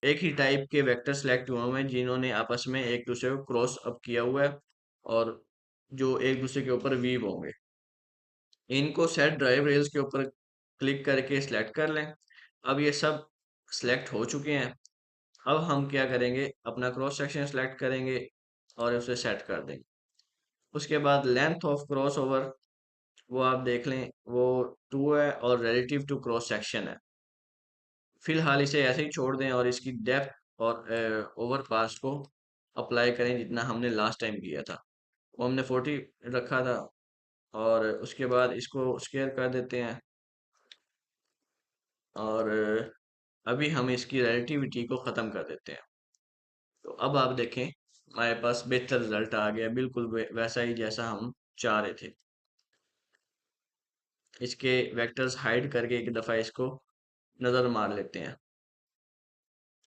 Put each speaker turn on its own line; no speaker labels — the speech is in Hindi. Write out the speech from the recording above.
एक ही टाइप के वेक्टर सेलेक्ट हुए हुए हैं जिन्होंने आपस में एक दूसरे को क्रॉस अप किया हुआ है और जो एक दूसरे के ऊपर वीव होंगे। इनको सेट ड्राइव रेल्स के ऊपर क्लिक करके सिलेक्ट कर लें। अब ये सब सिलेक्ट हो चुके हैं। अब हम क्या करेंगे, अपना क्रॉस सेक्शन सेलेक्ट करेंगे और उसे सेट कर देंगे। उसके बाद लेंथ ऑफ क्रॉस ओवर, वो आप देख लें, वो 2 है और रिलेटिव टू क्रॉस सेक्शन है। फिलहाल इसे ऐसे ही छोड़ दें और इसकी डेप्थ और ओवर पास को अप्लाई करें जितना हमने लास्ट टाइम किया था। वो हमने 40 रखा था और उसके बाद इसको स्केयर कर देते हैं और अभी हम इसकी रिलेटिविटी को ख़त्म कर देते हैं। तो अब आप देखें, हमारे पास बेहतर रिजल्ट आ गया, बिल्कुल वैसा ही जैसा हम चाह रहे थे। इसके वेक्टर्स हाइड करके एक दफ़ा इसको नज़र मार लेते हैं।